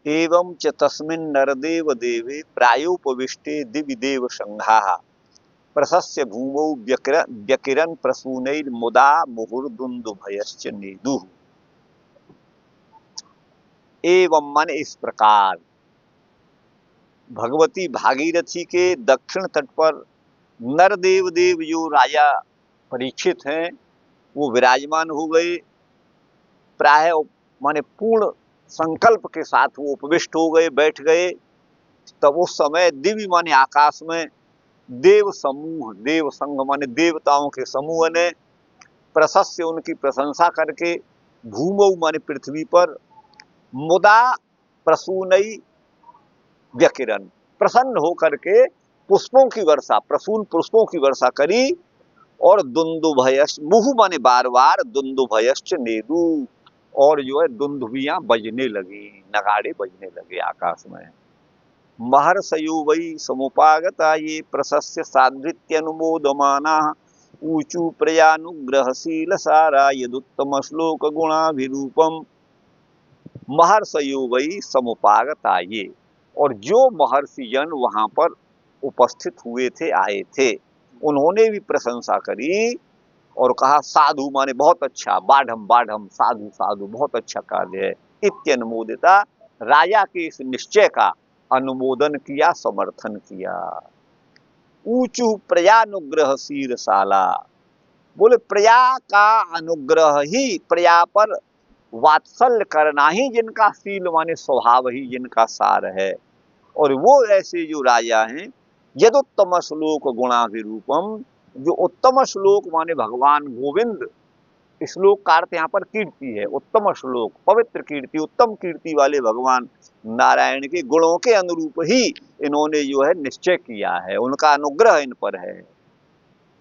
एवं च तस्मिन् नरदेव देवे प्रायोपविष्टे दिवि देव संघाः प्रशस्य भूमौ व्यकिरन् प्रसूनैर्मुदा मुहुर्दुन्दुभयश्च नेदुः। एवं मन इस प्रकार भगवती भागीरथी के दक्षिण तट पर नरदेव देव जो राजा परीक्षित हैं वो विराजमान हो गए। प्राय माने पूर्ण संकल्प के साथ वो उपविष्ट हो गए, बैठ गए। तब उस समय दिव्य माने आकाश में देव समूह, देव संघ माने देवताओं के समूह ने प्रशस्य उनकी प्रशंसा करके भूमौ माने पृथ्वी पर मुदा प्रसूनई व्यकिरन प्रसन्न होकर के पुष्पों की वर्षा, प्रसून पुष्पों की वर्षा करी। और दुंदुभयश्च मुहु माने बार बार दुंदुभयश्च नेदु, और जो है दुंदुभियां बजने लगी, नगाड़े बजने लगे आकाश में। महर्षयो वै समुपागता ये प्रशस्य साधृत्य अनुमोदमाना ऊचु प्रयानुग्रहशील सारा यदुत्तम श्लोक गुणाभिरूपम। महर्षयो वै समुपागता ये, और जो महर्षि जन वहां पर उपस्थित हुए थे, आए थे, उन्होंने भी प्रशंसा करी और कहा साधु माने बहुत अच्छा, बाढ़म बाढ़म साधु साधु बहुत अच्छा कार्य है। इत्यनुमोदिता, राजा के इस निश्चय का अनुमोदन किया, समर्थन किया। ऊंचू प्रयानुग्रह शीरशाला, बोले प्रया का अनुग्रह ही, प्रया पर वात्सल्य करना ही जिनका शील माने स्वभाव ही जिनका सार है। और वो ऐसे जो राजा हैं, यदुत्तम श्लोक गुणाभिरूपम, जो उत्तम श्लोक माने भगवान गोविंद, श्लोक का अर्थ यहाँ पर कीर्ति है, उत्तम श्लोक पवित्र कीर्ति, उत्तम कीर्ति वाले भगवान नारायण के गुणों के अनुरूप ही इन्होंने जो है निश्चय किया है, उनका अनुग्रह इन पर है।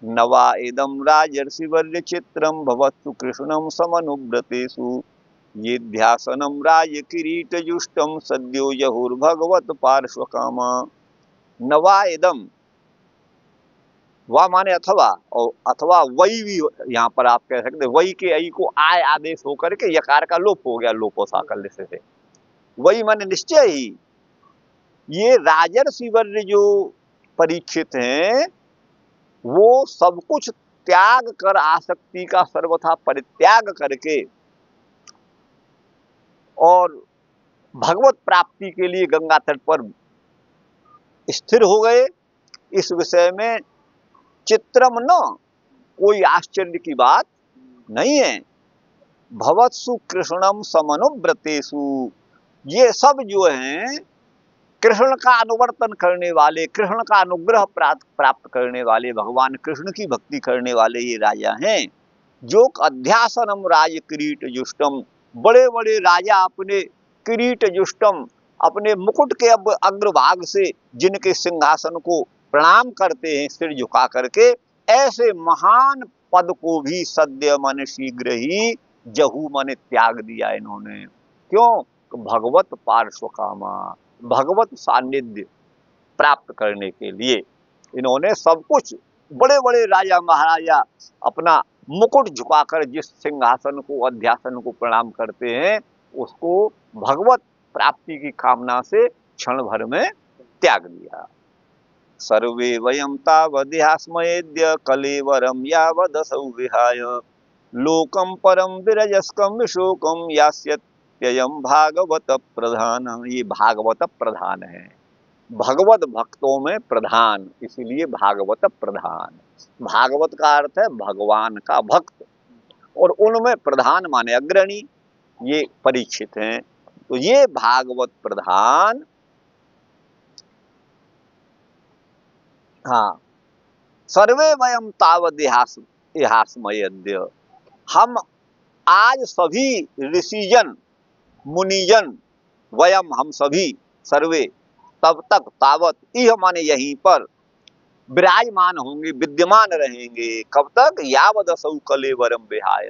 नवा इदम राजर्षिवर्य चित्रम भवत्सु कृष्णम समनुव्रतेषु ये ध्यासनम राज किरीट जुष्टम सद्यो यहुर्भगवत पार्श्वकामा। नवा इदम, वा माने अथवा, और अथवा वही भी यहाँ पर आप कह सकते, वही के आई को आय आदेश होकर के यकार का लोप हो गया, लोपो साकल्य से। वही माने निश्चय ही, ये राजर्षि वर्य जो परीक्षित हैं वो सब कुछ त्याग कर, आसक्ति का सर्वथा परित्याग करके और भगवत प्राप्ति के लिए गंगा तट पर स्थिर हो गए। इस विषय में चित्रम न, कोई आश्चर्य की बात नहीं है। भवत्सु कृष्णम समनुव्रतेषु, ये सब जो हैं कृष्ण का अनुवर्तन करने वाले, कृष्ण का अनुग्रह प्राप्त करने वाले, भगवान कृष्ण की भक्ति करने वाले ये राजा हैं। जो अध्यासनम राज किरीट जुष्टम, बड़े बड़े राजा अपने किरीट जुष्टम, अपने मुकुट के अब अग्रभाग से जिनके सिंहासन को प्रणाम करते हैं सिर झुका करके, ऐसे महान पद को भी सद्य मन शीघ्र ही जहू मन त्याग दिया इन्होंने। क्यों? भगवत पार्श्वकामा, भगवत सान्निध्य प्राप्त करने के लिए इन्होंने सब कुछ, बड़े बड़े राजा महाराजा अपना मुकुट झुकाकर जिस सिंहासन को, अध्यासन को प्रणाम करते हैं, उसको भगवत प्राप्ति की कामना से क्षण भर में त्याग दिया। सर्वे वयं तावदेहास्मयेद्य कलेवरं यावदसौ विहाय लोकं परम विरजस्कं विशोकं यास्यत्ययं भागवत प्रधान। ये भागवत प्रधान है, भगवत भक्तों में प्रधान, इसीलिए भागवत प्रधान। भागवत का अर्थ है भगवान का भक्त, और उनमें प्रधान माने अग्रणी, ये परीक्षित हैं। तो ये भागवत प्रधान, हाँ, सर्वे वयम तावदेहास्मयेद्य, हम आज सभी ऋषिजन मुनिजन, वयम हम सभी, सर्वे तब तक, तावत इह माने यहीं पर, विराजमान होंगे, विद्यमान रहेंगे। कब तक? यावदसौ कलेवरम विहाय,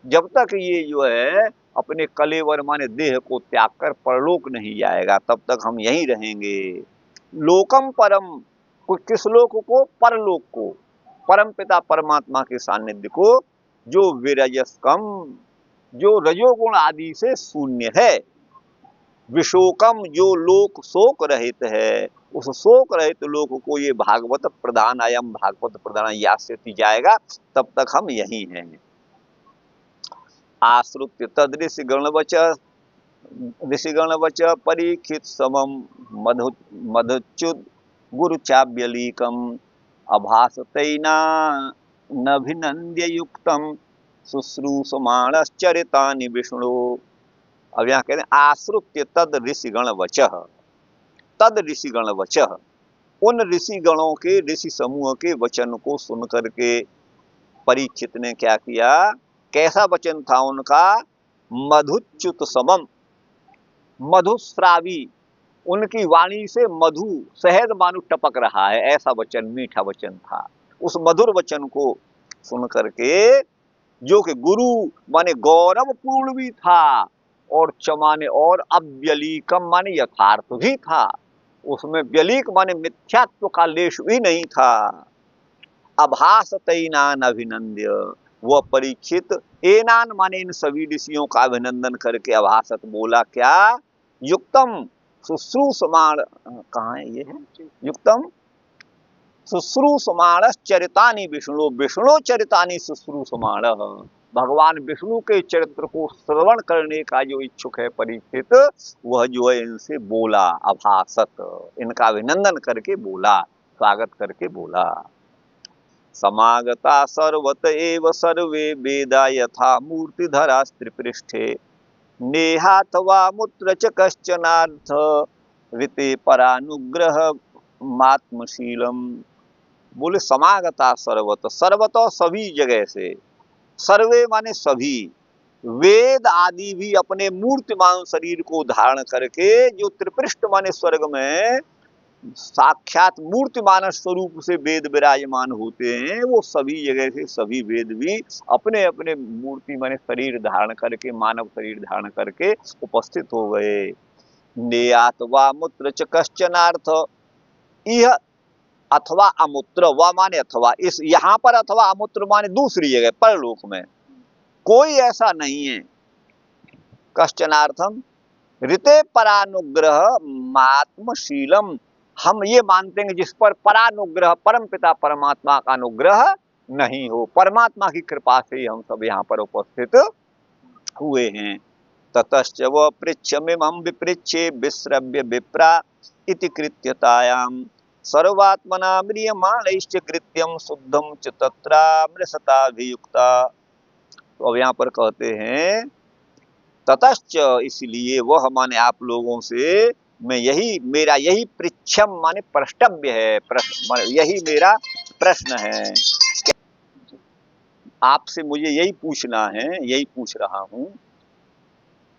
जब तक ये जो है अपने कलेवर माने देह को त्याग कर परलोक नहीं जाएगा, तब तक हम यहीं रहेंगे। लोकम परम, किस लोक को? परलोक को, परम पिता परमात्मा के सानिध्य को, जो विरजस्कम, जो रजोगुण आदि से शून्य है। विशोकम, जो लोक शोक रहित है, उस शोक रहित लोक को ये भागवत प्रधान, अयम भागवत प्रधान यास्यति जाएगा, तब तक हम यही हैं। आश्रुत्य तद ऋषिगणवच परीक्षित समम मधुच्युत गुरुचाव्यलीकम अभासतैना नभिनंद्य युक्तम शुश्रूषमाणश्चरितानि विष्णु। अब यहाँ कहते हैं आश्रुत्य तद ऋषिगण वचः, तद ऋषिगण वचः, उन ऋषिगणों के, ऋषि समूह के वचन को सुन करके परीक्षित ने क्या किया, कैसा वचन था उनका, मधुच्युत समम, मधुश्रावी, उनकी वाणी से मधु शहद मानो टपक रहा है, ऐसा वचन, मीठा वचन था। उस मधुर वचन को सुन करके, जो कि गुरु माने गौरव पूर्ण भी था, और चमाने और अव्यलीकम माने यथार्थ भी था, उसमें व्यलीक माने मिथ्यात्व का लेश भी नहीं था। अभासतैनान अभिनंद्य, वह परीक्षित एनान माने इन सभी ऋषियों का अभिनंदन करके अभासत बोला क्या, युक्तम शुश्रूषमाण, कहाँ है ये है, युक्तम शुश्रूषमाणश्चरितानि विष्णु, विष्णु चरितानि शुश्रूषमाण, भगवान विष्णु के चरित्र को श्रवण करने का जो इच्छुक है परीक्षित, वह जो है इनसे बोला, अभासत, इनका अभिनंदन करके बोला, स्वागत करके बोला। समागता सर्वत एव सर्वे वेदा यथा मूर्तिधरा स्त्रीपृष्ठे नेहाथवा मुत्र च कश्चनार्थ ऋते परानुग्रह मात्मशीलम। बोले समागता सर्वत, सर्वत सभी जगह से, सर्वे माने सभी, वेद आदि भी अपने मूर्तिमान शरीर को धारण करके, जो त्रिपृष्ठ माने स्वर्ग में साक्षात मूर्तिमान स्वरूप से वेद विराजमान होते हैं, वो सभी जगह से सभी वेद भी अपने अपने मूर्ति माने शरीर धारण करके, मानव शरीर धारण करके उपस्थित हो गए। नेयात वा मूत्र च कश्चनार्थ, यह अथवा अमूत्र, व माने अथवा, इस यहाँ पर अथवा अमूत्र माने दूसरी जगह परलोक में, कोई ऐसा नहीं है। कश्चनार्थम ऋते परानुग्रह मात्मशीलम, हम ये मानते हैं जिस पर परानुग्रह, परम पिता परमात्मा का अनुग्रह नहीं हो, परमात्मा की कृपा से ही हम सब यहाँ पर उपस्थित हुए हैं। ततश्च व पृच्छमिमं विपृच्छे विश्रव्य विप्रा इति कृत्यतायाम सर्वात्मना म्रियमाणैश्च कृत्यम शुद्धम च तत्रामृषताभियुक्ता। तो अब यहाँ पर कहते हैं ततश्च, इसलिए वह माने आप लोगों से मैं यही, मेरा यही पृच्छम माने प्रष्टव्य है, प्रश्न यही मेरा प्रश्न है, आपसे मुझे यही पूछना है, यही पूछ रहा हूँ।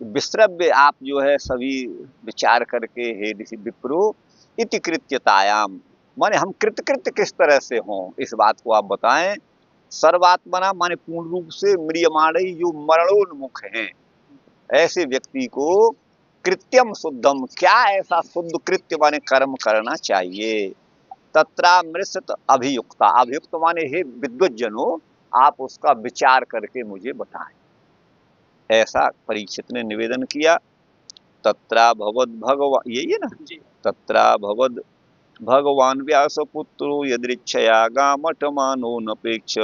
विश्रव्य, आप जो है सभी विचार करके हे ऋषि विप्रो, इति कृत्यतायाम माने हम कृतकृत्य किस तरह से हों, इस बात को आप बताएं। सर्वात्मना माने पूर्ण रूप से, म्रियमाणई जो मरणोन्मुख हैं, ऐसे व्यक्ति को कृत्यम शुद्धम, क्या ऐसा शुद्ध कृत्य माने कर्म करना चाहिए। तत्रामृषत अभियुक्ता, अभियुक्त माने हे विद्वज्जनों, आप उसका विचार करके मुझे बताएं, ऐसा परीक्षित ने निवेदन किया। तत्रा भवद भगवान, यही है ना, तत्रा भवद भगवान व्यासपुत्रो यदृच्छया गामठमानो नपेक्ष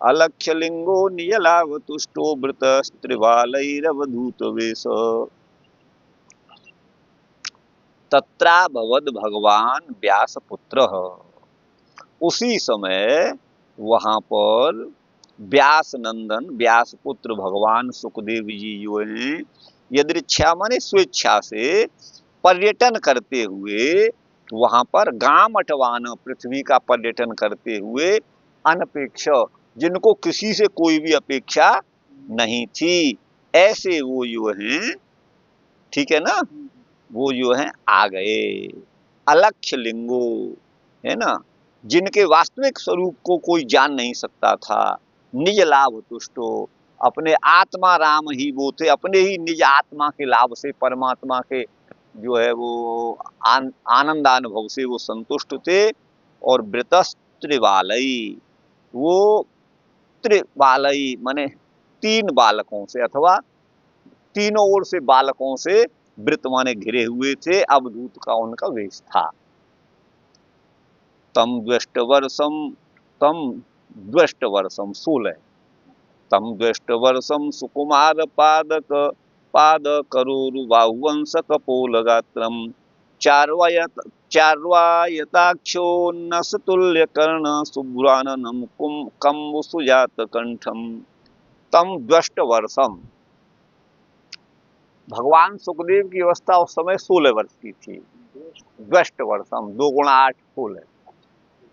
अलक्ष्य लिंगो नियलावतुष्टो वृतस्त्रिवालैरवधूत वेश। तत्रा भवद भगवान व्यासपुत्र, उसी समय वहां पर व्यास नंदन, व्यास पुत्र भगवान सुखदेव जी जो हैं, यदृच्छा माने स्वेच्छा से पर्यटन करते हुए वहां पर गामठवान, पृथ्वी का पर्यटन करते हुए, अनपेक्ष, जिनको किसी से कोई भी अपेक्षा नहीं थी, ऐसे वो जो हैं, ठीक है ना, वो जो हैं आ गए। अलक्ष्य लिंगो, है ना, जिनके वास्तविक स्वरूप को कोई जान नहीं सकता था। निज लाभ तुष्टो, अपने आत्मा राम ही वो थे, अपने ही निज आत्मा के लाभ से, परमात्मा के जो है वो आनंदानुभव से वो संतुष्ट थे। और वृतस्त्रिवालई, वो त्रिवालई माने तीन बालकों से, अथवा तीनों ओर से बालकों से वृत्त माने घिरे हुए थे, अवधूत का उनका वेश था। तम द्वष्ट वर्षम 16, तम द्वष्ट वर्षम सुकुमार पाद करोरुबाहुवंश कपोल गात्रम चार्वायताक्षोन्नसतुल्य कर्ण शुभ्राननम कम्बु सुजात कंठम। तम द्वष्ट वर्षम, भगवान सुखदेव की अवस्था उस समय 16 वर्ष की थी। द्वष्ट वर्षम 2 गुणा 8 फूल है,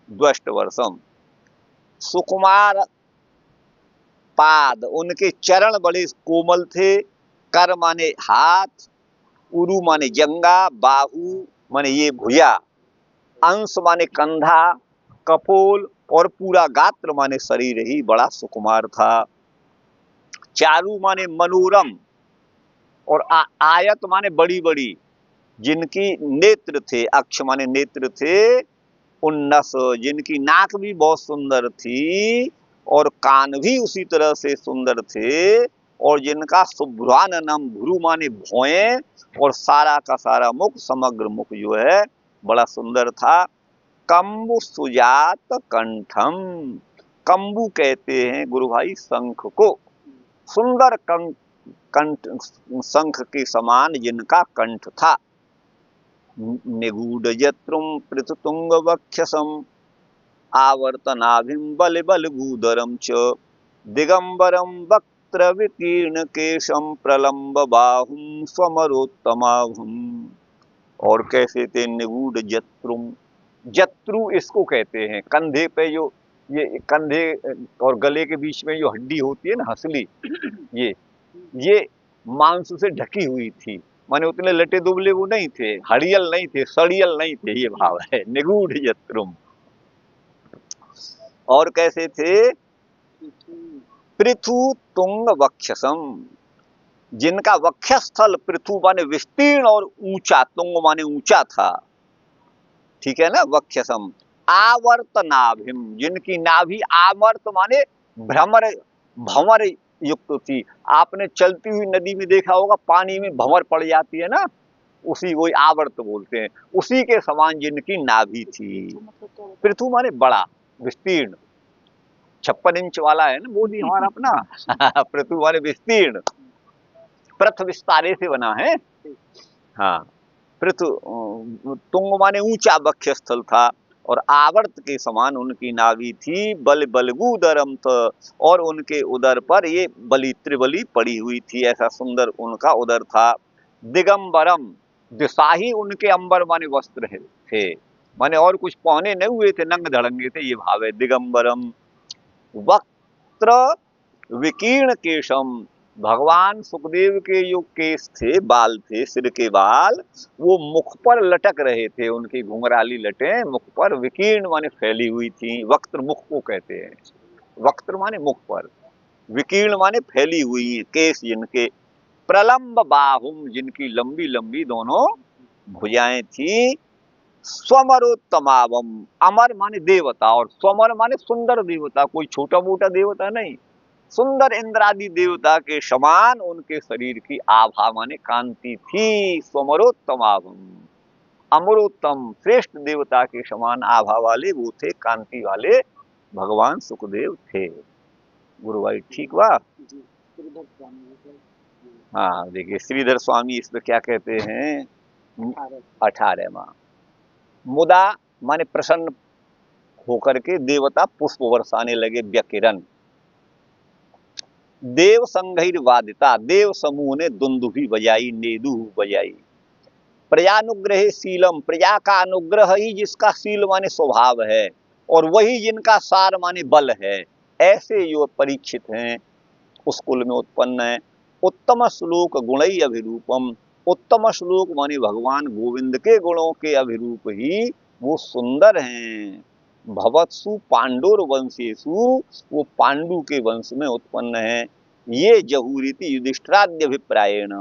द्वष्ट वर्षम। सुकुमार पाद, उनके चरण बड़े कोमल थे। कर माने हाथ, उरु माने जंगा, बाहु माने ये भुजा, अंश माने कंधा, कपोल और पूरा गात्र माने शरीर ही बड़ा सुकुमार था। चारु माने मनोरम और आयत माने बड़ी बड़ी, जिनकी नेत्र थे, अक्ष माने नेत्र थे, उन्नस जिनकी नाक भी बहुत सुंदर थी और कान भी उसी तरह से सुंदर थे, और जिनका शुभ्राननम, भ्रू माने भौएं, और सारा का सारा मुख, समग्र मुख जो है बड़ा सुंदर था। कंबु सुजात कंठम, कंबु कहते हैं गुरु भाई शंख को, सुंदर कंठ, शंख के समान जिनका कंठ था। निगूढ़ जत्रुम पृथुतुंग वक्षसम आवर्तनाभिम बल बलगूदरम च दिगंबरम वक्त्र विकीर्ण केशम प्रलंब बाहुम स्वमरोत्तमाभुम। और कैसे थे निगूढ़ जत्रुम, जत्रु इसको कहते हैं कंधे पे जो, ये कंधे और गले के बीच में जो हड्डी होती है ना, हंसली, ये मांस से ढकी हुई थी, माने उतने लटे दुबले वो नहीं थे, हड़ियल नहीं थे, सड़ियल नहीं थे, ये भाव है निगूढ़ जत्रुम। और कैसे थे? पृथु तुंग वक्षसम, जिनका वक्षस्थल पृथु माने विस्तीर्ण और ऊंचा, तुंग माने ऊंचा था, ठीक है ना, वक्षसम। आवर्त नाभिम, जिनकी नाभि, आवर्त माने भ्रमर, भंवर युक्त थी। आपने चलती हुई नदी में देखा होगा, पानी में भंवर पड़ जाती है ना, उसी वही आवर्त बोलते हैं, उसी के समान जिनकी नाभि थी। पृथु माने बड़ा, विस्तीर्ण, 56 इंच वाला है ना बोधी हमारा अपना पृथु माने विस्तीर्ण, पृथ विस्तारे से बना है। हाँ, पृथु तुंग माने ऊंचा वक्षस्थल था, और आवर्त के समान उनकी नाभि थी। बल बलगूदरम था, और उनके उदर पर ये बलि त्रिबली पड़ी हुई थी, ऐसा सुंदर उनका उदर था। दिगंबरम, दिशा ही उनके अंबर माने वस्त्र थे, माने और कुछ पहने नहीं हुए थे, नंग धड़ंगे थे, ये भाव है दिगंबरम। वक्त्र विकीर्ण केशम, भगवान सुखदेव के जो केस थे, बाल थे, सिर के बाल, वो मुख पर लटक रहे थे, उनकी घुंघराली लटें मुख पर विकीर्ण माने फैली हुई थी। वक्त्र मुख को कहते हैं, वक्त्र माने मुख पर, विकीर्ण माने फैली हुई केस जिनके। प्रलंब बाहुम, जिनकी लंबी लंबी दोनों भुजाएं थी। स्वमरोत्तमावम, अमर माने देवता, और स्वमर माने सुंदर देवता, कोई छोटा मोटा देवता नहीं, सुंदर इंद्रादि देवता के समान उनके शरीर की आभा माने कांति थी। स्वमरोत्तमावम, अमरोत्तम श्रेष्ठ देवता के समान आभा वाले वो थे, कांति वाले भगवान सुखदेव थे। गुरु भाई ठीक बा? हाँ देखिए, श्रीधर स्वामी इस पे क्या कहते हैं, 18वां। मुदा माने प्रसन्न होकर के देवता पुष्प बरसाने लगे, व्यकिरण। देव संघैर वादिता, देव समूह ने दुंदुभी बजाई, नेदु बजाई। प्रजानुग्रह शीलम, प्रजा का अनुग्रह ही जिसका शील माने स्वभाव है, और वही जिनका सार माने बल है, ऐसे जो परीक्षित हैं उस कुल में उत्पन्न है। उत्तम श्लोक गुणई अभिरूपम, उत्तम श्लोक माने भगवान गोविंद के गुणों के अभिरूप ही वो सुंदर हैं। भवत्सु पांडुर वंशेषु, वो पांडु के वंश में उत्पन्न है। ये जहूरीति युधिष्ठिराद्य अभिप्रायण,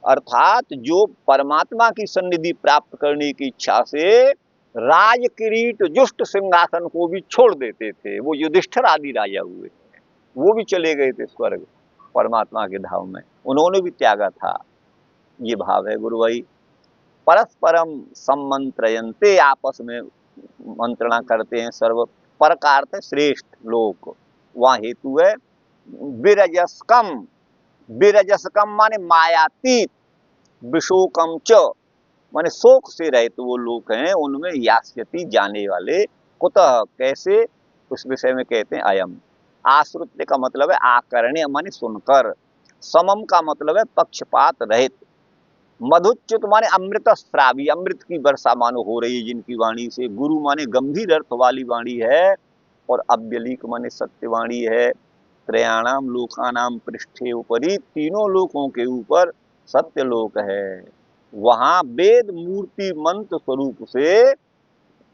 अर्थात जो परमात्मा की सन्निधि प्राप्त करने की इच्छा से राज किरीट जुष्ट सिंहासन को भी छोड़ देते थे, वो युधिष्ठिर आदि राजा हुए, वो भी चले गए थे स्वर्ग परमात्मा के धाम में, उन्होंने भी त्यागा था। ये भाव है गुरु भाई। परस्परम सम्मंत्रयन्ते, आपस में मंत्रणा करते हैं। सर्व पर का अर्थ है श्रेष्ठ लोक, वहां हेतु है विरजस्कम। विरजस्कम माने मायातीत, विशोकम च माने शोक से रहित वो लोग हैं, उनमें यास्यति जाने वाले। कुतः कैसे, उस विषय में कहते हैं अयम। आश्रुत्य का मतलब है आकर्ण्य माने सुनकर। समम का मतलब है पक्षपात रहित। मधुच्युत माने अमृत श्रावी, अमृत की वर्षा मानो हो रही है जिनकी वाणी से। गुरु माने गंभीर अर्थ वाली वाणी है, और अव्यलीक माने सत्यवाणी है। त्रयाणाम लोकानाम पृष्ठे ऊपरी, तीनों लोकों के ऊपर सत्य लोक है। वहां वेद मूर्ति मंत्र स्वरूप से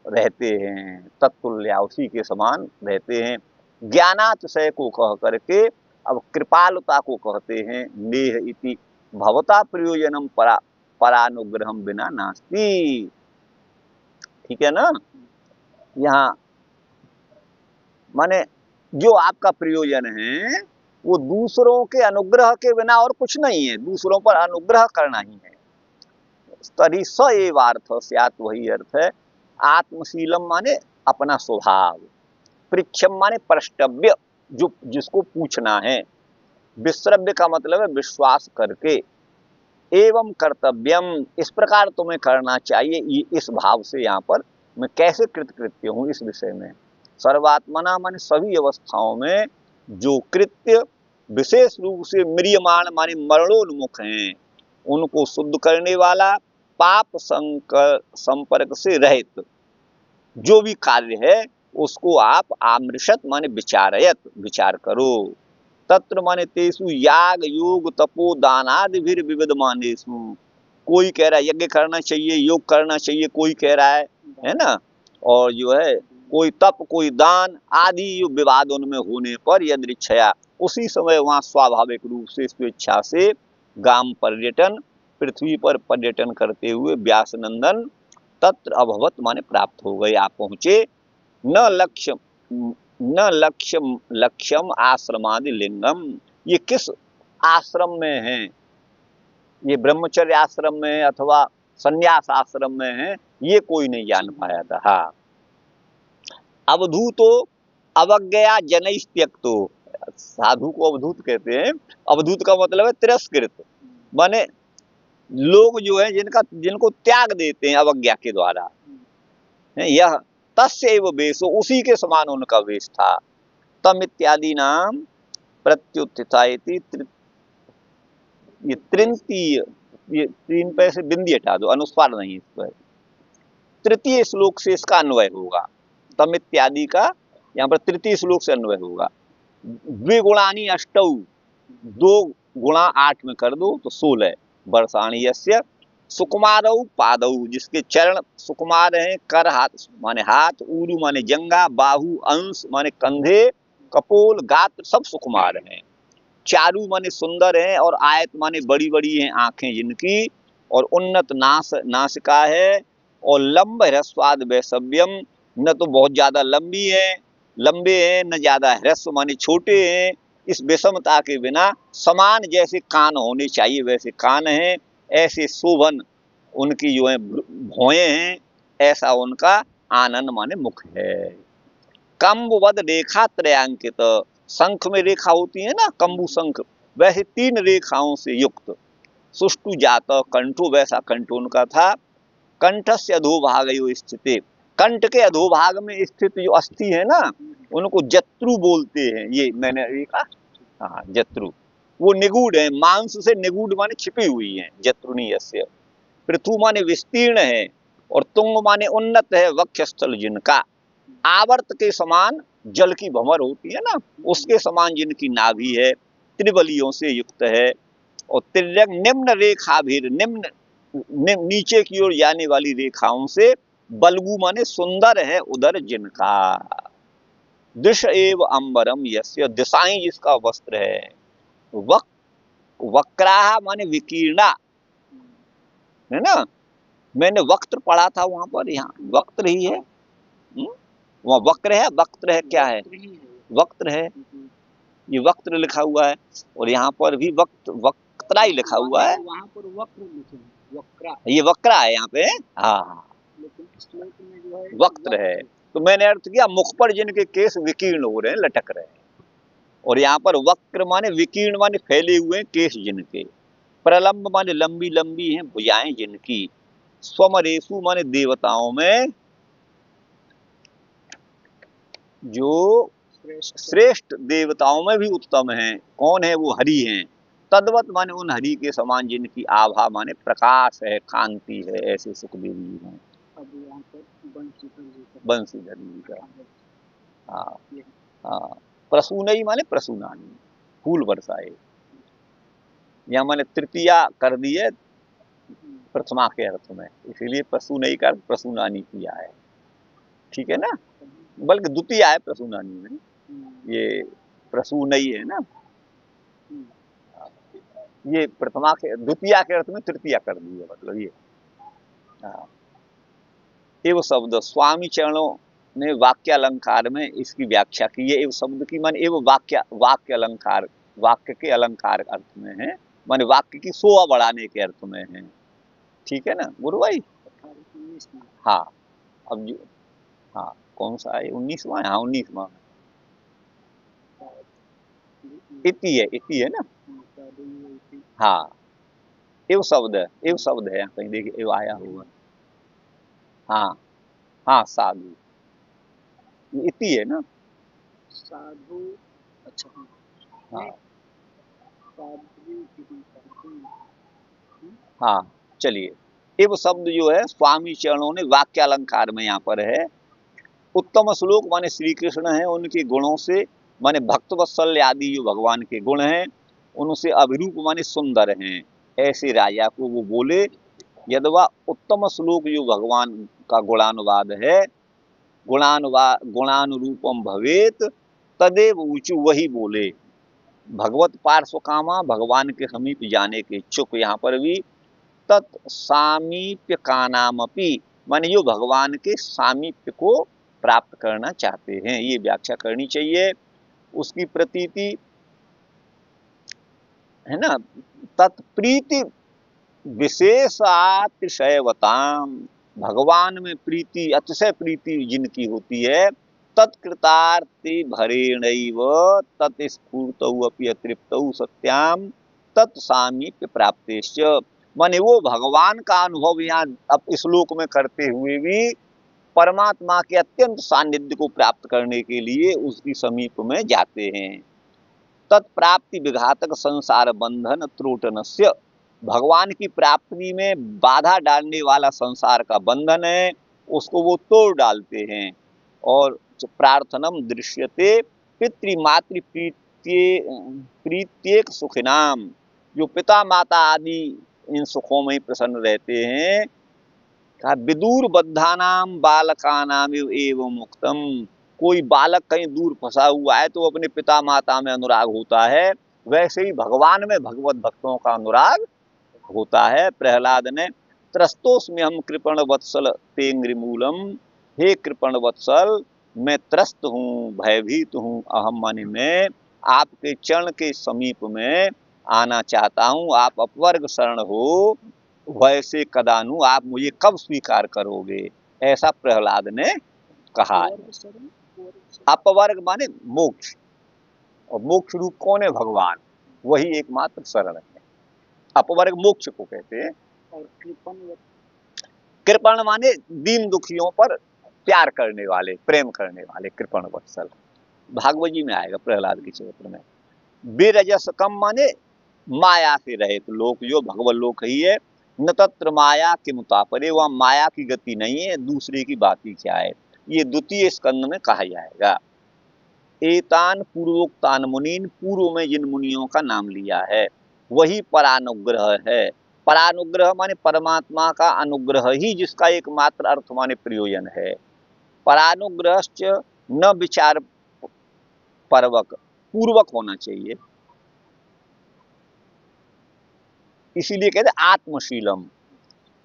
रहते हैं, तत्तुल्या उसी के समान रहते हैं। ज्ञानातिशय को कह करके अब कृपालुता को कहते हैं नेह इति। भवता प्रयोजनम परानुग्रहम बिना नास्ति। ठीक है ना। यहाँ माने जो आपका प्रयोजन है वो दूसरों के अनुग्रह के बिना और कुछ नहीं है, दूसरों पर अनुग्रह करना ही है। तरी स एव अर्थ स्यात्, वही अर्थ है। आत्मशीलम माने अपना स्वभाव, पृच्छम माने प्रष्टव्य, जो जिसको पूछना है। विश्रव्य का मतलब है विश्वास करके। एवं कर्तव्यम, इस प्रकार तुम्हें करना चाहिए। इस भाव से यहाँ पर मैं कैसे कृतकृत्य हूँ इस विषय में। सर्वात्मना माने सभी अवस्थाओं में जो कृत्य विशेष रूप से म्रियमाण माने मरणोन्मुख हैं, उनको शुद्ध करने वाला, पाप संपर्क से रहित जो भी कार्य है उसको आप आमृषत माने विचारयत, विचार करो। तत्र माने तेसु याग योग तपो दानादि विविध मानेसु। कोई कह रहा है यज्ञ करना चाहिए, योग करना चाहिए, कोई कह रहा है ना, और जो है कोई तप कोई दान आदि विवाद उनमें होने पर यदृच्छया, उसी समय वहां स्वाभाविक रूप से स्वेच्छा से गाम पर्यटन, पृथ्वी पर पर्यटन करते हुए व्यास नंदन तत्र अभवत माने प्राप्त हो गए, आप पहुंचे। न लक्ष्यम आश्रमादि लिंगम, ये किस आश्रम में है, ये ब्रह्मचर्य आश्रम में है अथवा संन्यास आश्रम में है, ये कोई नहीं जान पाया था। हाँ, अवधूतो अवज्ञया जनैः त्यक्तो, साधु को अवधूत कहते हैं। अवधूत का मतलब है तिरस्कृत, माने लोग जो है जिनको त्याग देते हैं अवज्ञा के द्वारा। यह तस्यैव वेशो, उसी के समान उनका वेश था। तम इत्यादि नाम प्रत्युत्थितायति, ये तृतीय, ये 3 पैसे बिंदी हटा दो, अनुस्वार नहीं इस पर। तृतीय श्लोक से इसका अन्वय होगा। तम इत्यादि का यहाँ पर तृतीय श्लोक से अन्वय होगा। द्विगुणानि अष्टौ, 2 गुणा 8 में कर दो तो 16। वर्षाणी यस्य सुकुमारौ पादौ, जिसके चरण सुकुमार हैं, कर हाथ माने हाथ, ऊरु माने जंगा, बाहु अंश माने कंधे, कपोल गात्र सब सुकुमार हैं। चारु माने सुंदर हैं, और आयत माने बड़ी बड़ी हैं आंखें जिनकी, और उन्नत नासिका है, और लंब ह्रस्वाद वैसव्यम, न तो बहुत ज्यादा लंबी है लंबे हैं, न ज्यादा ह्रस्व माने छोटे हैं। इस विषमता के बिना समान जैसे कान होने चाहिए वैसे कान हैं, ऐसे शोभन उनकी जो है भौएं हैं, ऐसा उनका आनंद माने मुख है। कंबवद रेखा त्रयांकित, शंख में रेखा होती है ना, कंबु शंख, वैसे 3 रेखाओं से युक्त। सुष्टु जात कंठो, वैसा कंठ उनका था। कंठस्य अधोभागयो स्थिते, कंठ के अधोभाग में स्थित जो अस्थि है ना, उनको जत्रु बोलते हैं। ये मैंने देखा, हाँ जत्रु, वो निगूढ़ है, मांस से निगूढ़ माने छिपी हुई है। जत्रुनीयस्य। पृथु माने विस्तीर्ण है, और तुंग माने उन्नत है, वक्षस्थल जिनका। आवर्त के समान जल की भंवर होती है ना, उसके समान जिनकी नाभि है, त्रिबलियों से युक्त है। और तिर्यक निम्न रेखा भी, निम्न नीचे की ओर जाने वाली रेखाओं से, बलगु माने सुंदर है उदर जिनका। दिश एव अंबरम यस्य, दिशाएं जिसका वस्त्र है। वक्राह माने विकीर्णा, है ना, मैंने वक्त्र पढ़ा था वहां पर, यहाँ वक्त्र ही है। वहाँ वक्र है, वक्त्र है, क्या है, वक्त्र है, ये वक्त्र लिखा हुआ है। और यहाँ पर भी वक्त्रा ही लिखा हुआ है, वहाँ पर वक्र लिखे हैं, वक्रा, ये वक्रा है यहाँ पे। हाँ, लेकिन श्लोक में जो है वक्त्र है। तो मैंने अर्थ किया मुख पर जिनके केस विकीर्ण हो रहे हैं, लटक रहे हैं, और यहाँ पर वक्र माने विकीर्ण माने फैले हुए केस जिनके, प्रलंब माने लंबी लंबी हैं भुजाएं जिनकी, स्वमरेशु माने देवताओं में जो श्रेष्ठ देवताओं में भी उत्तम हैं। कौन है वो? हरि हैं। तद्वत माने उन हरि के समान जिनकी आभा माने प्रकाश है, कांति है, ऐसे सुखदेव जी हैं। अब यहाँ पर बंशीधर जी का, हाँ हाँ, प्रसूनई माने प्रसूनानी, फूल बरसाए। यहाँ मैंने तृतीया कर दी है प्रथमा के अर्थ में, इसीलिए प्रसूनई का प्रसूनानी किया है, ठीक है ना, बल्कि द्वितीया है प्रसूनानी में, ये प्रसूनई है ना, ये प्रथमा के द्वितीया के अर्थ में तृतीया कर दी है, मतलब ये। एव शब्द स्वामी चरणों ने वाक्य अलंकार में इसकी व्याख्या की है। एव शब्द की मान एव वाक्य अलंकार, वाक्य के अलंकार अर्थ में है, माने वाक्य की शोभा बढ़ाने के अर्थ में है, ठीक है ना गुरु भाई। हाँ, अब जो, हाँ कौन सा है? 19वां? हाँ 19वां इति है ना। हाँ, एव शब्द है, यहाँ कहीं देखिए एव आया होगा। हाँ हाँ, साधु, इति है ना, साधु। अच्छा, हाँ साधु, हाँ, चलिए। एव शब्द जो है स्वामी चरणों ने वाक्य अलंकार में यहाँ पर है। उत्तम श्लोक माने श्री कृष्ण है, उनके गुणों से माने भक्त वत्सल आदि जो भगवान के गुण हैं उनसे अभिरूप माने सुंदर हैं, ऐसे राजा को वो बोले। यदवा उत्तम श्लोक जो भगवान का गुणानुवाद है, गुणानुरूपम भवेत तदेव ऊंचु, वही बोले। भगवत पार्श्वकामा, भगवान के समीप जाने के इच्छुक, यहाँ पर भी तत्सामीप्य का नाम अपी, माने जो भगवान के सामीप्य को प्राप्त करना चाहते हैं, ये व्याख्या करनी चाहिए। उसकी प्रतीति है ना, तत्प्रीति विशेषातिशयवताम, भगवान में प्रीति, अतिशय प्रीति जिनकी होती है, तत्कृतार्थे भरेणैव तत्स्फूर्तौ अपि अतृप्तौ सत्याम तत्सामीप्य प्राप्तेश्च, माने वो भगवान का अनुभव यहाँ अब इस श्लोक में करते हुए भी परमात्मा के अत्यंत सानिध्य को प्राप्त करने के लिए उसकी समीप में जाते हैं। तत्प्राप्ति विघातक संसार बंधन त्रोटनस्य, भगवान की प्राप्ति में बाधा डालने वाला संसार का बंधन है, उसको वो तोड़ डालते हैं। और प्रार्थनम दृश्यते पितृमातृ प्रीत्येक सुखिनाम, जो पिता माता आदि इन सुखों में प्रसन्न रहते हैं। कहा विदूर बद्धानाम बालकानाम एवं मुक्तम, कोई बालक कहीं दूर फंसा हुआ है तो अपने पिता माता में अनुराग होता है, वैसे ही भगवान में भगवत भक्तों का अनुराग होता है। प्रहलाद ने त्रस्तोस्मि हम कृपण वत्सल तेंग्रिमूलम, हे कृपण वत्सल मैं त्रस्त हूँ, भयभीत हूँ, अहम माने मैं आपके चरण के समीप में आना चाहता हूँ, आप अपवर्ग शरण हो, वैसे कदानु आप मुझे कब स्वीकार करोगे, ऐसा प्रहलाद ने कहा है। अपवर्ग माने मोक्ष, और मोक्ष रूप कौन है? भगवान, वही एकमात्र शरण है। अपवर्ग मोक्ष को कहते हैं। और कृपण माने दीन दुखियों पर प्यार करने वाले, प्रेम करने वाले, कृपण वत्सल, भागवत जी में आएगा प्रहलाद के चरित्र में। बेरजसकम माने माया से रहित लोक, जो भगवत लोक ही है। न तत्र माया के मुतापरे, वहाँ माया की गति नहीं है, दूसरे की बात ही क्या है, ये द्वितीय स्कंद में कहा जाएगा। एतान पूर्वोक्तान मुनीन, पूर्व में जिन मुनियों का नाम लिया है वही परानुग्रह है। परानुग्रह माने परमात्मा का अनुग्रह ही जिसका एकमात्र अर्थ माने प्रयोजन है। परानुग्रहश्च न विचार परवक, पूर्वक होना चाहिए, इसीलिए कहते आत्मशीलम।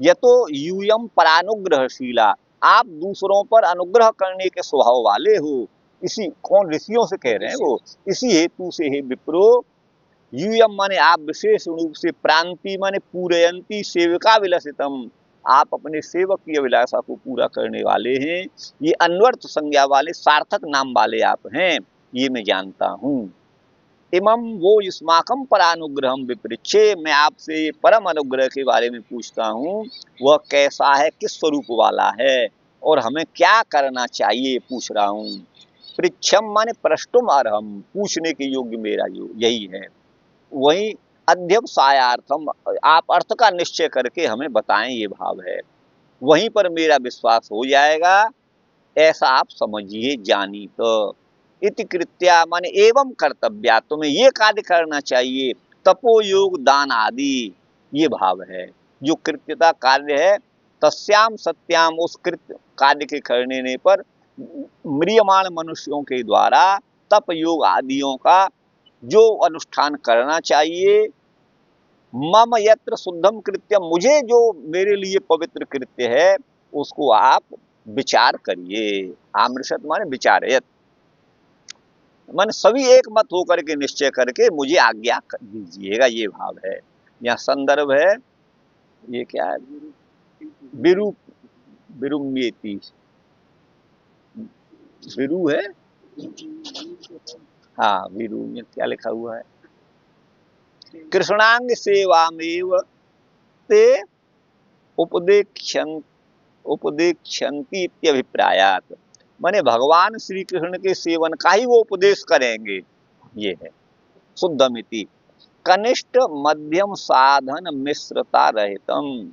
यह तो यूयम परानुग्रहशीला, आप दूसरों पर अनुग्रह करने के स्वभाव वाले हो। इसी कौन? ऋषियों से कह रहे हैं वो। इसी हेतु से हे विप्रो यूयम माने आप विशेष रूप से, प्रांति माने पूरयंती सेविका विलसितम, आप अपने सेवक की अभिलाषा को पूरा करने वाले हैं। ये अन्वर्थ संज्ञा वाले सार्थक नाम वाले आप हैं, ये मैं जानता हूँ। इमम वो युष्माकम परानुग्रहम विपृच्छे, मैं आपसे परम अनुग्रह के बारे में पूछता हूँ, वह कैसा है, किस स्वरूप वाला है और हमें क्या करना चाहिए पूछ रहा हूँ। पृच्छम माने प्रष्टुम अर्हम, पूछने के योग्य मेरा यही है। वही अध्यवसायार्थम, आप अर्थ का निश्चय करके हमें बताएं, ये भाव है। वहीं पर मेरा विश्वास हो जाएगा, ऐसा आप समझिए जानी तो। इति कृत्या माने एवं कर्तव्या, तुम्हें ये कार्य करना चाहिए, तपो योग दान आदि, ये भाव है। जो कृत्यता कार्य है, तस्याम सत्याम, उस कृत्य कार्य के करने पर म्रियमाण मनुष्यों के द्वारा तप योग आदियों का जो अनुष्ठान करना चाहिए, मम यत्र शुद्धम कृत्यम, मुझे जो मेरे लिए पवित्र कृत्य है उसको आप विचार करिए। आमृषत माने विचारयत, माने सभी एक मत होकर के निश्चय करके मुझे आज्ञा कर दीजिएगा, ये भाव है। यहाँ संदर्भ है, ये क्या है, विरु विरुम्येति, विरु है, हाँ विरु, क्या लिखा हुआ है, कृष्णांग सेवामेव ते उपदेक्षन्ति इत्यभिप्रायात, माने भगवान श्री कृष्ण के सेवन का ही वो उपदेश करेंगे, ये है। शुद्धमिति कनिष्ठ मध्यम साधन मिश्रता रहितम,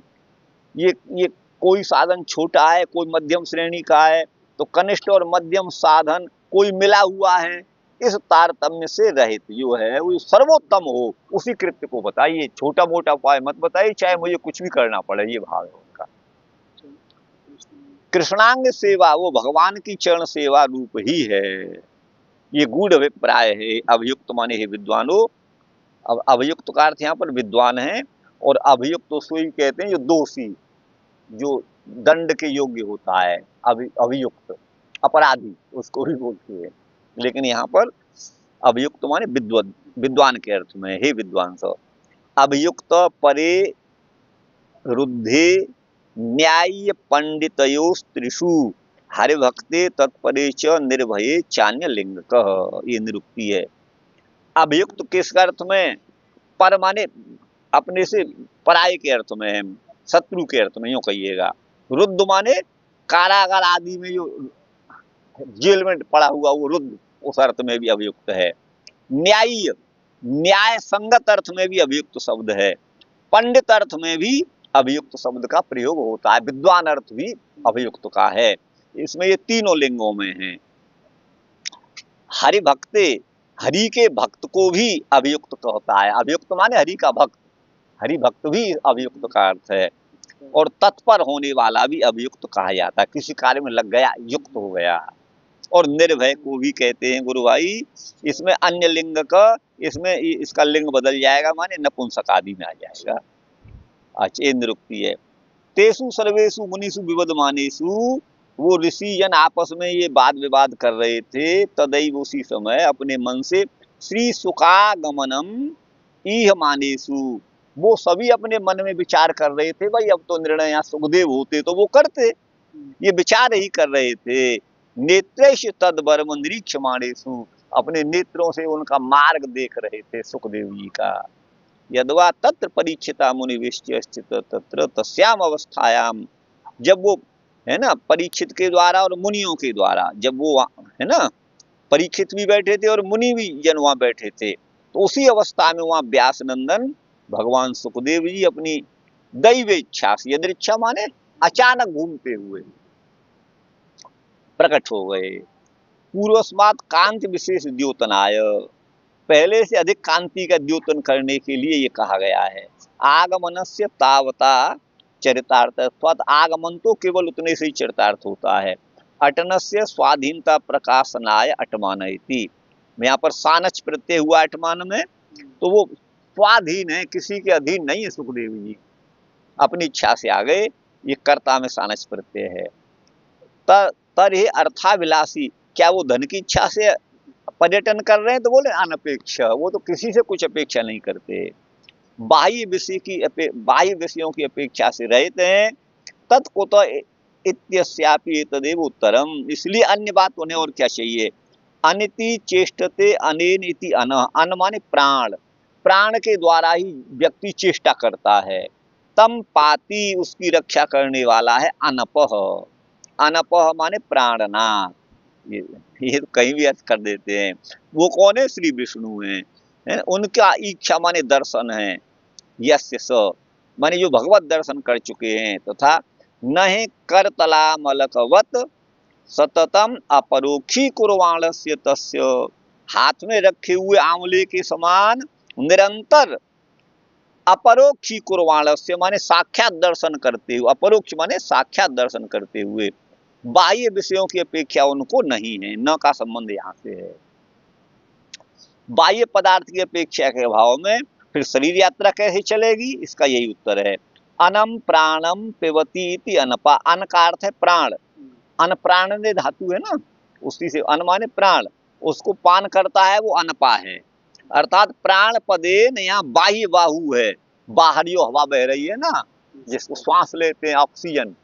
ये कोई साधन छोटा है, कोई मध्यम श्रेणी का है, तो कनिष्ठ और मध्यम साधन कोई मिला हुआ है, इस तारतम्य से रहित जो है वो सर्वोत्तम हो, उसी कृत्य को बताइए, छोटा मोटा उपाय मत बताइए, चाहे मुझे कुछ भी करना पड़े, ये भाव है उनका। कृष्णांग सेवा, वो भगवान की चरण सेवा रूप ही है, ये गूढ़ अभिप्राय है। अभियुक्त माने हे विद्वानो, अब अभियुक्त का अर्थ यहाँ पर विद्वान है, और अभियुक्त उसको ही कहते हैं जो दोषी, जो दंड के योग्य होता है, अभियुक्त, अपराधी उसको भी बोलते हैं, लेकिन यहाँ पर अभियुक्त माने विद्वान के अर्थ में, हे विद्वान सब। अभियुक्त परे रुद्धे न्याय पंडितयोस्त्रिषु हरिभक्ते तत्परे च निर्भये चान्य लिंग कह, ये निरुक्ति है। अभियुक्त किस अर्थ में, पर माने अपने से पराये के अर्थ में है, शत्रु के अर्थ में यूं कहिएगा। रुद्ध माने कारागार आदि में जो जेल में पड़ा हुआ वो रुद्ध, उस अर्थ में भी अभियुक्त है। न्यायी, न्याय संगत अर्थ में भी अभियुक्त शब्द है। पंडित अर्थ में भी अभियुक्त शब्द का प्रयोग होता है, विद्वान अर्थ भी अभियुक्त का है। इसमें ये तीनों लिंगों में है। हरि भक्ते, हरि के भक्त को भी अभियुक्त कहता है। अभियुक्त माने हरि का भक्त, हरि भक्त भी अभियुक्त का अर्थ है। और तत्पर होने वाला भी अभियुक्त कहा जाता है, किसी कार्य में लग गया, युक्त हो गया। और निर्भय को भी कहते हैं गुरु भाई, इसमें अन्य लिंग का, इसमें इसका लिंग बदल जाएगा, माने नपुंसक आदि में आ जाएगा। अच्छा, ये निरुक्ति है। तेसु सर्वेषु मुनिषु विवदमानेषु, वो ऋषि जन आपस में ये वाद विवाद कर रहे थे, तदैव उसी समय अपने मन से श्री सुखागमनम इह मानेषु, वो सभी अपने मन में विचार कर रहे थे, भाई अब तो निर्णय यहाँ सुखदेव होते तो वो करते, ये विचार ही कर रहे थे। नेत्रेश तद वर्म निरीक्षमाणेषु, अपने नेत्रों से उनका मार्ग देख रहे थे सुखदेव जी का। यद्वा तत्र परीक्षिता मुनिविश्च स्थित तत्र तस्याम अवस्थायाम, जब वो है ना परीक्षित के द्वारा और मुनियों के द्वारा, जब वो है ना परीक्षित भी बैठे थे और मुनि भी जन वहां बैठे थे, तो उसी अवस्था में वहां व्यास नंदन भगवान सुखदेव जी अपनी दैव इच्छा से, यदृच्छा माने अचानक घूमते हुए प्रकट हो गए। पूर्वस्मात् कांति विशेष द्योतनाय, पहले से अधिक कांति का द्योतन करने के लिए ये कहा गया है। आगमनस्य तावता चरितार्थ, आगमन तो केवल उतने से ही चरितार्थ होता है। अटनस्य स्वाधीनता प्रकाशनाय अटमानयति, यहाँ पर सानच प्रत्यय हुआ अटमान में, तो वो स्वाधीन है, किसी के अधीन नहीं है सुखदेव जी, अपनी इच्छा से आ गए, ये कर्ता में सानच प्रत्यय है। तर हे अर्थाभिलाषी, क्या वो धन की इच्छा से पर्यटन कर रहे हैं तो बोले अनपेक्ष, वो तो किसी से कुछ अपेक्षा नहीं करते, बाह्य विषयों की अपेक्षा से रहित हैं। तत्कुतः इत्यस्यापि एतदेव उत्तरम, इसलिए अन्य बात उन्हें और क्या चाहिए। अनिति चेष्टते अनेन इति अन माने प्राण, प्राण के द्वारा ही व्यक्ति चेष्टा करता है। तम पाती, उसकी रक्षा करने वाला है अनपह, अनपह माने प्राणनाथ। ये तो कहीं भी अर्थ कर देते हैं। वो कौन है, श्री विष्णु है, उनका इच्छा माने दर्शन है। यस्य स माने जो भगवत दर्शन कर चुके हैं, तथा नहे करतलामलकवत सततम अपरोक्षी कुर्वाणस्य तस्य, हाथ में रखे हुए आंवले के समान निरंतर अपरोक्षी कुर्वाणस्य माने साक्षात दर्शन करते हुए, अपरोक्ष माने साक्षात दर्शन करते हुए, बाह्य विषयों की अपेक्षा उनको नहीं है, न का संबंध यहाँ से है। बाह्य पदार्थ की अपेक्षा के अभाव में फिर शरीर यात्रा कैसे चलेगी, इसका यही उत्तर है। अनम प्राणम पिबती इति अनपा, अन का अर्थ है प्राण, अन प्राण ने धातु है ना, उसी से अन माने प्राण, उसको पान करता है वो अनपा है। अर्थात प्राण पदेन, यहाँ बाह्य बाहु है, बाहर जो हवा बह रही है ना, जिसको श्वास लेते हैं ऑक्सीजन,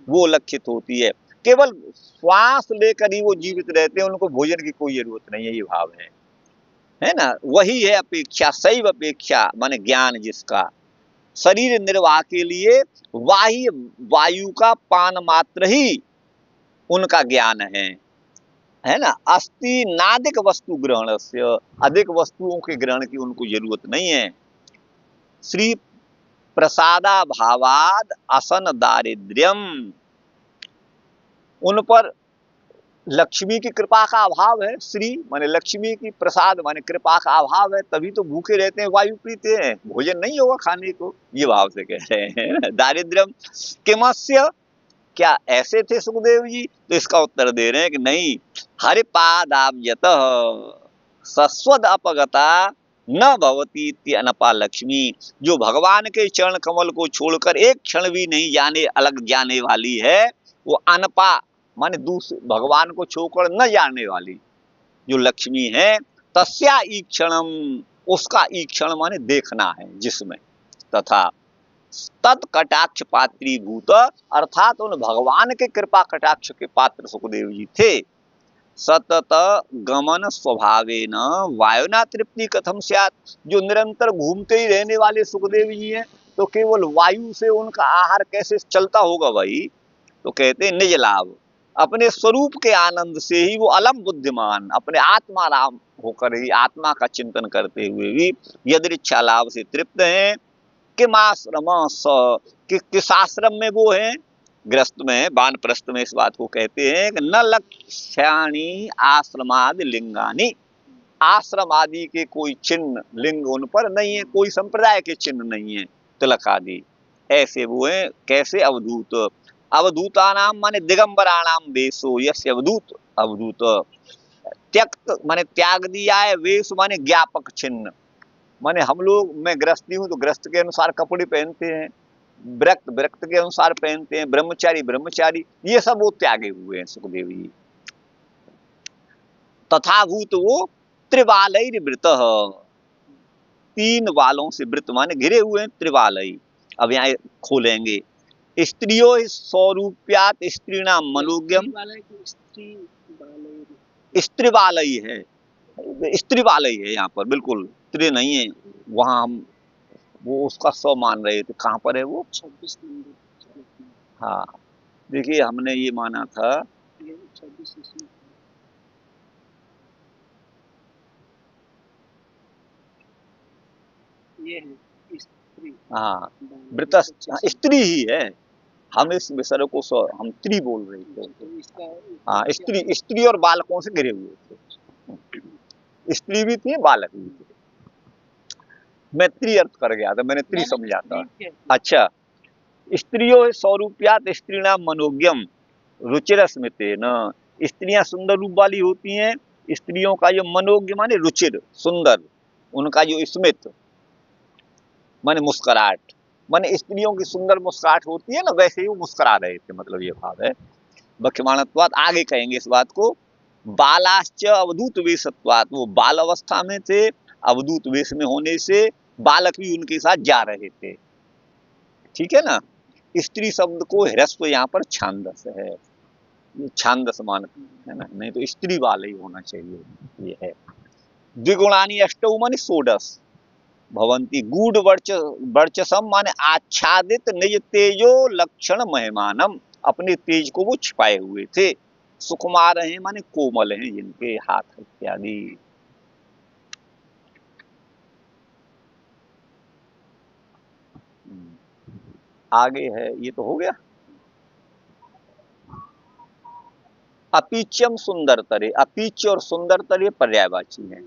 वो लक्षित होती है। केवल श्वास लेकर ही वो जीवित रहते हैं, उनको भोजन की कोई जरूरत नहीं है, ये भाव है ना। वही है अपेक्षा, शैव अपेक्षा माने ज्ञान, जिसका शरीर निर्वाह के लिए बाह्य वायु का पान मात्र ही उनका ज्ञान है ना। अस्ति नादिक वस्तु ग्रहण से, अधिक वस्तुओं के ग्रहण की उनको जरूरत नहीं है। श्री प्रसादा भावाद असन दारिद्र्यम, उन पर लक्ष्मी की कृपा का अभाव है। श्री माने लक्ष्मी की, प्रसाद माने कृपा का अभाव है, तभी तो भूखे रहते हैं, वायु पीते हैं, भोजन नहीं होगा खाने को, ये भाव से कह रहे हैं। दारिद्र्यम किमस्य, क्या ऐसे थे सुखदेव जी, तो इसका उत्तर दे रहे हैं कि नहीं। हरिपादाब्जत सस्वद अपगता न भवती अनपा लक्ष्मी, जो भगवान के चरण कमल को छोड़कर एक क्षण भी नहीं जाने, अलग जाने वाली है, वो अनपा माने दूसरे भगवान को छोड़कर न जाने वाली जो लक्ष्मी है। तस्या ईक्षणम, उसका ईक्षण माने देखना है जिसमें, तथा तत्कटाक्ष पात्रीभूत, अर्थात उन भगवान के कृपा कटाक्ष के पात्र सुखदेव जी थे। सतत गमन स्वभावेन वायुना तृप्ति कथम स्यात्, जो निरंतर घूमते ही रहने वाले सुखदेव जी हैं, तो केवल वायु से उनका आहार कैसे चलता होगा भाई। तो कहते हैं निज लाभ, अपने स्वरूप के आनंद से ही वो अलम बुद्धिमान, अपने आत्मा राम होकर ही, आत्मा का चिंतन करते हुए भी यदृच्छा लाभ से तृप्त हैं। किम आश्रम किस आश्रम में वो हैं, ग्रस्त में, वानप्रस्थ में इस बात को कहते हैं कि न लक्ष्याणी आश्रमादि लिंगानी, आश्रम आदि के कोई चिन्ह लिंग उन पर नहीं है, कोई संप्रदाय के चिन्ह नहीं है, तिलक आदि, ऐसे वो हैं। कैसे, अवधूत, अवधूतानाम माने दिगंबराणाम वेशो, यस्य अवधूत, अवधूत त्यक्त माने त्याग दिया है, वेश माने ज्ञापक चिन्ह, माने हम लोग, मैं गृहस्थी हूं तो गृहस्थ के अनुसार कपड़े पहनते हैं, विरक्त विरक्त के अनुसार पहनते हैं, ब्रह्मचारी ब्रह्मचारी, ये सब वो त्यागे हुए हैं सुखदेव जी। तथाभूत वो त्रिवालय वृत, तीन वालों से वृत माने घिरे हुए हैं, त्रिवालय। अब यहाँ खोलेंगे, स्त्रियों स्वरूप्यात स्त्रीणाम मनोज्ञम, स्त्रीवालय है, स्त्रीवालय है यहाँ पर, बिल्कुल स्त्री नहीं है। वहां हम वो उसका सौ मान रहे थे, कहाँ पर है वो, 26 नंबर। हाँ देखिए हमने ये माना था, ये 26 इसमें ये है स्त्री, हाँ वृत स्त्री ही है, हम इस विसर्ग को हम स्त्री बोल रहे थे। तो इसका हाँ स्त्री, स्त्री और बालकों से घिरे हुए थे, स्त्री भी थी बालक भी थे। मैं त्रि अर्थ कर गया था, मैंने त्रि समझा था। अच्छा, स्त्रियों स्वरूप्यात स्त्रीणाम मनोज्ञम रुचिर स्मितेन, स्त्रियां सुंदर रूप वाली होती हैं, स्त्रियों का जो मनोज्ञ माने रुचिर सुंदर, उनका जो स्मित माने मुस्कुराहट, माने स्त्रियों की सुंदर मुस्कुराहट होती है ना, वैसे ही वो मुस्कुरा रहे थे, मतलब ये भाव है। बख्यमाणत्वात, आगे कहेंगे इस बात को। बालाश्च अवधूत वेशत्वात्, वो बाल अवस्था में थे, अवधूत वेश में होने से बालक भी उनके साथ जा रहे थे। ठीक है ना। स्त्री शब्द को ह्रस्व यहाँ पर छांदस है, ये छांदस मान है ना, नहीं तो स्त्री वाले ही होना चाहिए। ये है द्विगुणानि अष्टौ माने षोडश भवंती गूढ़ वर्चसम माने आच्छादित निज तेजो लक्षण महिमानम, अपने तेज को वो छिपाए हुए थे। सुकुमार हैं माने कोमल हैं, जिनके हाथ इत्यादि। आगे है, ये तो हो गया। अपीच्यम सुंदरतरे, अपीच्य और सुंदरतरे पर्यायवाची हैं।